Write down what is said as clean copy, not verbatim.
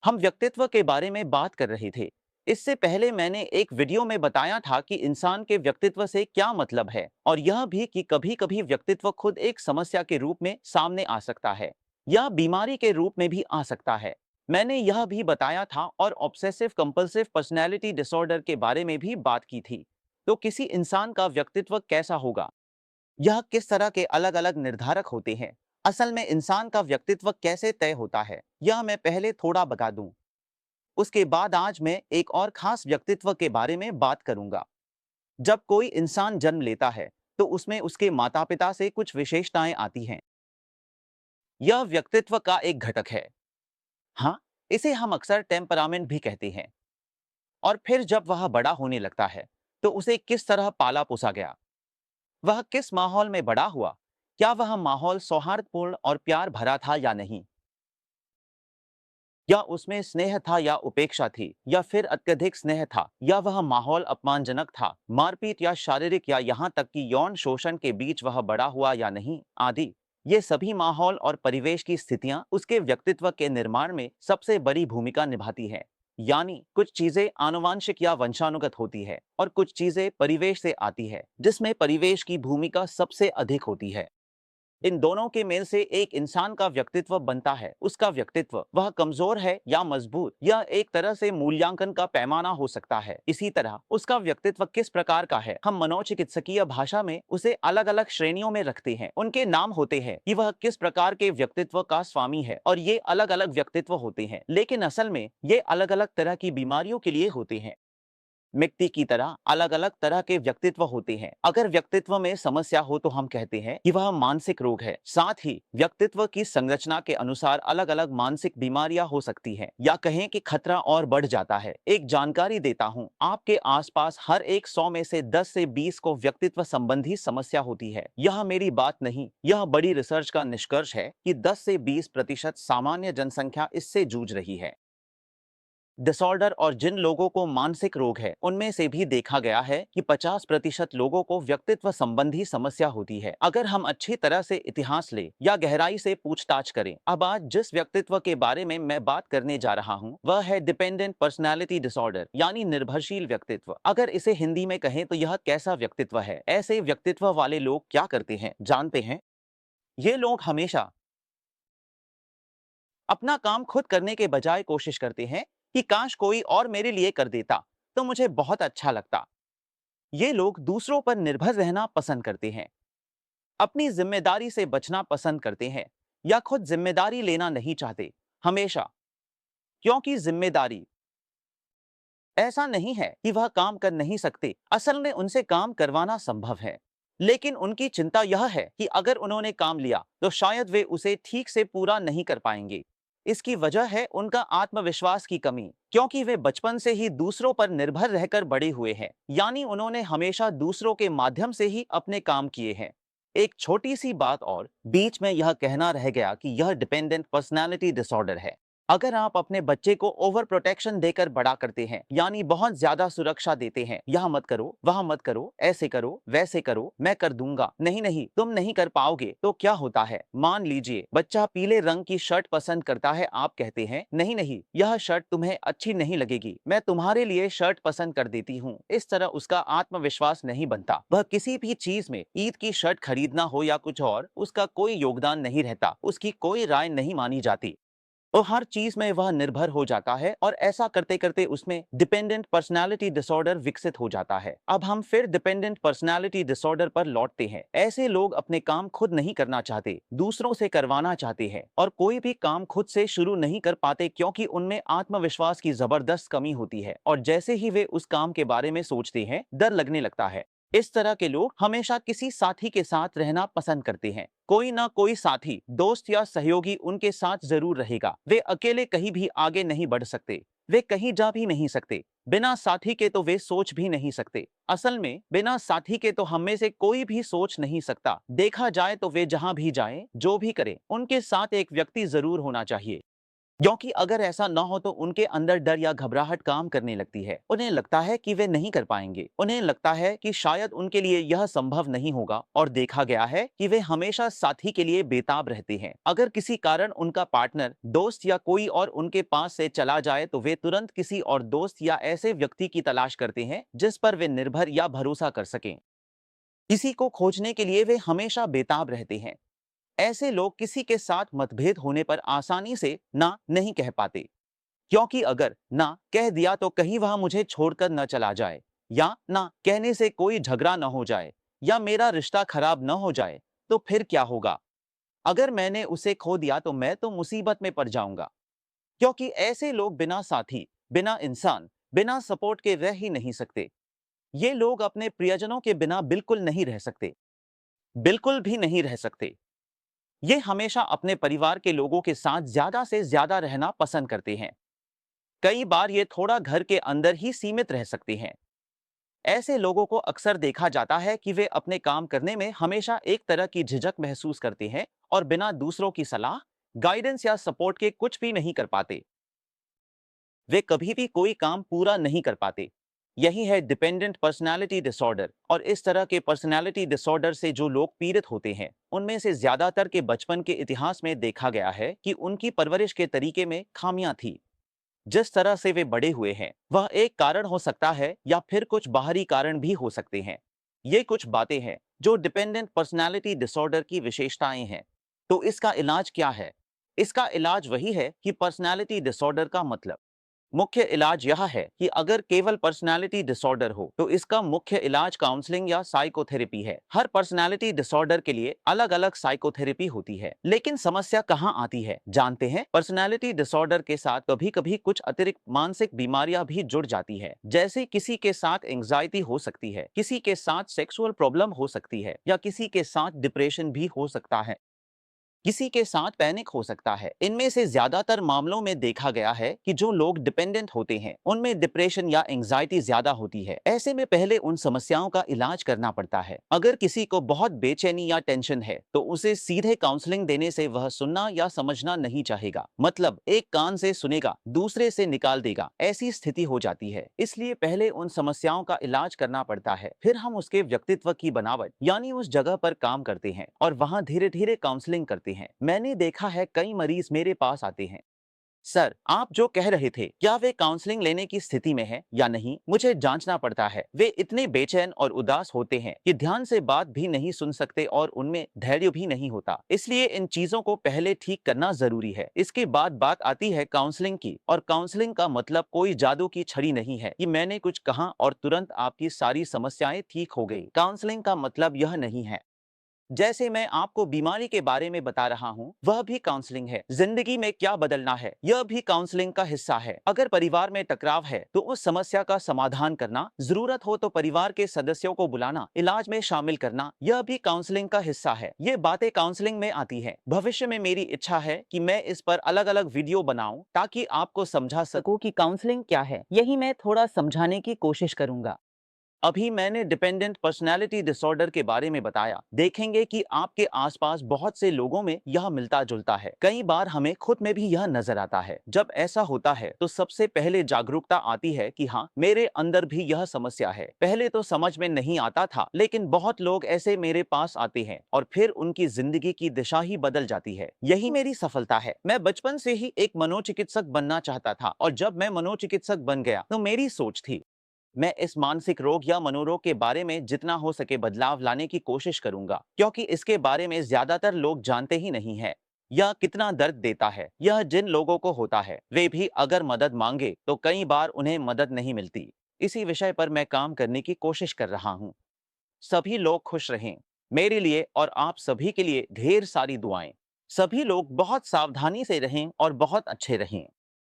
हम व्यक्तित्व के बारे में बात कर रहे थे। इससे पहले मैंने एक वीडियो में बताया था कि इंसान के व्यक्तित्व से क्या मतलब है और यह भी कि कभी-कभी व्यक्तित्व खुद एक समस्या के रूप में सामने आ सकता है या बीमारी के रूप में भी आ सकता है। मैंने यह भी बताया था और ऑब्सेसिव कंपल्सिव पर्सनैलिटी डिसऑर्डर के बारे में भी बात की थी। तो किसी इंसान का व्यक्तित्व कैसा होगा, यह किस तरह के अलग-अलग निर्धारक होते हैं, असल में इंसान का व्यक्तित्व कैसे तय होता है, यह मैं पहले थोड़ा बता दूं। उसके बाद आज मैं एक और खास व्यक्तित्व के बारे में बात करूंगा। जब कोई इंसान जन्म लेता है तो उसमें उसके माता पिता से कुछ विशेषताएं आती हैं। यह व्यक्तित्व का एक घटक है। हाँ, इसे हम अक्सर टेम्परामेंट भी कहते हैं। और फिर जब वह बड़ा होने लगता है तो उसे किस तरह पाला पोसा गया, वह किस माहौल में बड़ा हुआ, क्या वह माहौल सौहार्दपूर्ण और प्यार भरा था या नहीं, या उसमें स्नेह था या उपेक्षा थी, या फिर अत्यधिक स्नेह था, या वह माहौल अपमानजनक था, मारपीट या शारीरिक या यहाँ तक कि यौन शोषण के बीच वह बड़ा हुआ या नहीं, आदि। ये सभी माहौल और परिवेश की स्थितियां उसके व्यक्तित्व के निर्माण में सबसे बड़ी भूमिका निभाती है। यानी कुछ चीजें आनुवांशिक या वंशानुगत होती है और कुछ चीजें परिवेश से आती है, जिसमें परिवेश की भूमिका सबसे अधिक होती है। इन दोनों के मेल से एक इंसान का व्यक्तित्व बनता है। उसका व्यक्तित्व वह कमजोर है या मजबूत, यह एक तरह से मूल्यांकन का पैमाना हो सकता है। इसी तरह उसका व्यक्तित्व किस प्रकार का है, हम मनोचिकित्सकीय भाषा में उसे अलग अलग श्रेणियों में रखते हैं। उनके नाम होते हैं कि वह किस प्रकार के व्यक्तित्व का स्वामी है, और ये अलग अलग व्यक्तित्व होते हैं, लेकिन असल में ये अलग अलग तरह की बीमारियों के लिए होते हैं। व्यक्ति की तरह अलग अलग तरह के व्यक्तित्व होते हैं। अगर व्यक्तित्व में समस्या हो तो हम कहते हैं कि वह मानसिक रोग है। साथ ही व्यक्तित्व की संरचना के अनुसार अलग अलग मानसिक बीमारियां हो सकती हैं, या कहें कि खतरा और बढ़ जाता है। एक जानकारी देता हूं, आपके आसपास हर एक 100 में से 10 से 20 को व्यक्तित्व संबंधी समस्या होती है। यह मेरी बात नहीं, यह बड़ी रिसर्च का निष्कर्ष है कि 10 से 20% सामान्य जनसंख्या इससे जूझ रही है। डिसऑर्डर, और जिन लोगों को मानसिक रोग है उनमें से भी देखा गया है कि 50% लोगों को व्यक्तित्व संबंधी समस्या होती है। अगर हम अच्छी तरह से इतिहास ले या गहराई से पूछताछ करें, अब आज जिस व्यक्तित्व के बारे में मैं बात करने जा रहा हूं वह है डिपेंडेंट पर्सनालिटी डिसऑर्डर, यानी निर्भरशील व्यक्तित्व। अगर इसे हिंदी में कहें तो यह कैसा व्यक्तित्व है। ऐसे व्यक्तित्व वाले लोग क्या करते हैं जानते हैं? ये लोग हमेशा अपना काम खुद करने के बजाय कोशिश करते हैं कि काश कोई और मेरे लिए कर देता तो मुझे बहुत अच्छा लगता। ये लोग दूसरों पर निर्भर रहना पसंद करते हैं, अपनी जिम्मेदारी से बचना पसंद करते हैं, या खुद जिम्मेदारी लेना नहीं चाहते हमेशा। क्योंकि जिम्मेदारी ऐसा नहीं है कि वह काम कर नहीं सकते, असल में उनसे काम करवाना संभव है। लेकिन उनकी चिंता यह है कि अगर उन्होंने काम लिया तो शायद वे उसे ठीक से पूरा नहीं कर पाएंगे। इसकी वजह है उनका आत्मविश्वास की कमी, क्योंकि वे बचपन से ही दूसरों पर निर्भर रहकर बड़े हुए हैं, यानी उन्होंने हमेशा दूसरों के माध्यम से ही अपने काम किए हैं। एक छोटी सी बात और बीच में यह कहना रह गया कि यह डिपेंडेंट पर्सनालिटी डिसऑर्डर है। अगर आप अपने बच्चे को ओवर प्रोटेक्शन देकर बड़ा करते हैं, यानी बहुत ज्यादा सुरक्षा देते हैं, यह मत करो, वह मत करो, ऐसे करो, वैसे करो, मैं कर दूंगा, नहीं नहीं तुम नहीं कर पाओगे, तो क्या होता है? मान लीजिए बच्चा पीले रंग की शर्ट पसंद करता है, आप कहते हैं नहीं नहीं यह शर्ट तुम्हें अच्छी नहीं लगेगी, मैं तुम्हारे लिए शर्ट पसंद कर देती हूँ। इस तरह उसका आत्मविश्वास नहीं बनता। वह किसी भी चीज में, ईद की शर्ट खरीदना हो या कुछ और, उसका कोई योगदान नहीं रहता, उसकी कोई राय नहीं मानी जाती। वो हर चीज में वह निर्भर हो जाता है, और ऐसा करते करते उसमें डिपेंडेंट पर्सनालिटी डिसऑर्डर विकसित हो जाता है। अब हम फिर डिपेंडेंट पर्सनालिटी डिसऑर्डर पर लौटते हैं। ऐसे लोग अपने काम खुद नहीं करना चाहते, दूसरों से करवाना चाहते हैं, और कोई भी काम खुद से शुरू नहीं कर पाते क्योंकि उनमें आत्मविश्वास की जबरदस्त कमी होती है, और जैसे ही वे उस काम के बारे में सोचते हैं डर लगने लगता है। इस तरह के लोग हमेशा किसी साथी के साथ रहना पसंद करते हैं। कोई ना कोई साथी, दोस्त या सहयोगी उनके साथ जरूर रहेगा। वे अकेले कहीं भी आगे नहीं बढ़ सकते, वे कहीं जा भी नहीं सकते। बिना साथी के तो वे सोच भी नहीं सकते। असल में बिना साथी के तो हम में से कोई भी सोच नहीं सकता। देखा जाए तो वे जहां भी जाएं, जो भी करें, उनके साथ एक व्यक्ति जरूर होना चाहिए। क्योंकि अगर ऐसा ना हो तो उनके अंदर डर या घबराहट काम करने लगती है। उन्हें लगता है कि वे नहीं कर पाएंगे। उन्हें लगता है कि शायद उनके लिए यह संभव नहीं होगा। और देखा गया है कि वे हमेशा साथी के लिए बेताब रहते हैं। अगर किसी कारण उनका पार्टनर, दोस्त या कोई और उनके पास से चला जाए तो वे तुरंत किसी और दोस्त या ऐसे व्यक्ति की तलाश करते हैं जिस पर वे निर्भर या भरोसा कर सकें। किसी को खोजने के लिए वे हमेशा बेताब रहते हैं। ऐसे लोग किसी के साथ मतभेद होने पर आसानी से ना नहीं कह पाते, क्योंकि अगर ना कह दिया तो कहीं वह मुझे छोड़कर न चला जाए, या ना कहने से कोई झगड़ा न हो जाए, या मेरा रिश्ता खराब न हो जाए। तो फिर क्या होगा? अगर मैंने उसे खो दिया तो मैं तो मुसीबत में पड़ जाऊंगा। क्योंकि ऐसे लोग बिना साथी, बिना इंसान, बिना सपोर्ट के रह ही नहीं सकते। ये लोग अपने प्रियजनों के बिना बिल्कुल नहीं रह सकते, बिल्कुल भी नहीं रह सकते। ये हमेशा अपने परिवार के लोगों के साथ ज्यादा से ज्यादा रहना पसंद करते हैं। कई बार ये थोड़ा घर के अंदर ही सीमित रह सकते हैं। ऐसे लोगों को अक्सर देखा जाता है कि वे अपने काम करने में हमेशा एक तरह की झिझक महसूस करते हैं और बिना दूसरों की सलाह, गाइडेंस या सपोर्ट के कुछ भी नहीं कर पाते। वे कभी भी कोई काम पूरा नहीं कर पाते। यही है डिपेंडेंट पर्सनालिटी डिसऑर्डर। और इस तरह के पर्सनालिटी डिसऑर्डर से जो लोग पीड़ित होते हैं, उनमें से ज्यादातर के बचपन के इतिहास में देखा गया है कि उनकी परवरिश के तरीके में खामियां थी। जिस तरह से वे बड़े हुए हैं वह एक कारण हो सकता है या फिर कुछ बाहरी कारण भी हो सकते हैं। ये कुछ बातें हैं जो डिपेंडेंट पर्सनालिटी डिसऑर्डर की विशेषताएं हैं। तो इसका इलाज क्या है? इसका इलाज वही है कि पर्सनालिटी डिसऑर्डर का मतलब, मुख्य इलाज यह है कि अगर केवल पर्सनालिटी डिसऑर्डर हो तो इसका मुख्य इलाज काउंसलिंग या साइकोथेरेपी है। हर पर्सनालिटी डिसऑर्डर के लिए अलग अलग साइकोथेरेपी होती है। लेकिन समस्या कहाँ आती है जानते हैं? पर्सनालिटी डिसऑर्डर के साथ कभी कभी कुछ अतिरिक्त मानसिक बीमारियां भी जुड़ जाती है। जैसे किसी के साथ एंग्जाइटी हो सकती है, किसी के साथ सेक्सुअल प्रॉब्लम हो सकती है, या किसी के साथ डिप्रेशन भी हो सकता है, किसी के साथ पैनिक हो सकता है। इनमें से ज्यादातर मामलों में देखा गया है कि जो लोग डिपेंडेंट होते हैं उनमें डिप्रेशन या एंग्जाइटी ज्यादा होती है। ऐसे में पहले उन समस्याओं का इलाज करना पड़ता है। अगर किसी को बहुत बेचैनी या टेंशन है तो उसे सीधे काउंसलिंग देने से वह सुनना या समझना नहीं चाहेगा। मतलब एक कान से सुनेगा, दूसरे से निकाल देगा, ऐसी स्थिति हो जाती है। इसलिए पहले उन समस्याओं का इलाज करना पड़ता है, फिर हम उसके व्यक्तित्व की बनावट यानी उस जगह पर काम करते हैं और वहां धीरे धीरे काउंसलिंग करते हैं। मैंने देखा है कई मरीज मेरे पास आते हैं, सर आप जो कह रहे थे क्या वे काउंसलिंग लेने की स्थिति में है या नहीं, मुझे जांचना पड़ता है। वे इतने बेचैन और उदास होते हैं कि ध्यान से बात भी नहीं सुन सकते और उनमें धैर्य भी नहीं होता। इसलिए इन चीजों को पहले ठीक करना जरूरी है। इसके बाद बात आती है काउंसलिंग की। और काउंसलिंग का मतलब कोई जादू की छड़ी नहीं है कि मैंने कुछ कहा और तुरंत आपकी सारी समस्याएं ठीक हो गई। काउंसलिंग का मतलब यह नहीं है जैसे मैं आपको बीमारी के बारे में बता रहा हूँ वह भी काउंसलिंग है। जिंदगी में क्या बदलना है यह भी काउंसलिंग का हिस्सा है। अगर परिवार में टकराव है तो उस समस्या का समाधान करना, जरूरत हो तो परिवार के सदस्यों को बुलाना, इलाज में शामिल करना, यह भी काउंसलिंग का हिस्सा है। ये बातें काउंसलिंग में आती है। भविष्य में मेरी इच्छा है कि मैं इस पर अलग अलग वीडियो बनाऊं ताकि आपको समझा सकूं कि काउंसलिंग क्या है। यही मैं थोड़ा समझाने की कोशिश करूंगा। अभी मैंने डिपेंडेंट पर्सनालिटी डिसऑर्डर के बारे में बताया। देखेंगे कि आपके आसपास बहुत से लोगों में यह मिलता जुलता है। कई बार हमें खुद में भी यह नजर आता है। जब ऐसा होता है तो सबसे पहले जागरूकता आती है कि हाँ, मेरे अंदर भी यह समस्या है। पहले तो समझ में नहीं आता था, लेकिन बहुत लोग ऐसे मेरे पास आते हैं और फिर उनकी जिंदगी की दिशा ही बदल जाती है। यही मेरी सफलता है। मैं बचपन से ही एक मनोचिकित्सक बनना चाहता था और जब मैं मनोचिकित्सक बन गया तो मेरी सोच थी मैं इस मानसिक रोग या मनोरोग के बारे में जितना हो सके बदलाव लाने की कोशिश करूंगा, क्योंकि इसके बारे में ज्यादातर लोग जानते ही नहीं है। यह कितना दर्द देता है। यह जिन लोगों को होता है वे भी अगर मदद मांगे तो कई बार उन्हें मदद नहीं मिलती। इसी विषय पर मैं काम करने की कोशिश कर रहा हूँ। सभी लोग खुश रहें। मेरे लिए और आप सभी के लिए ढेर सारी दुआएं। सभी लोग बहुत सावधानी से रहें और बहुत अच्छे रहें।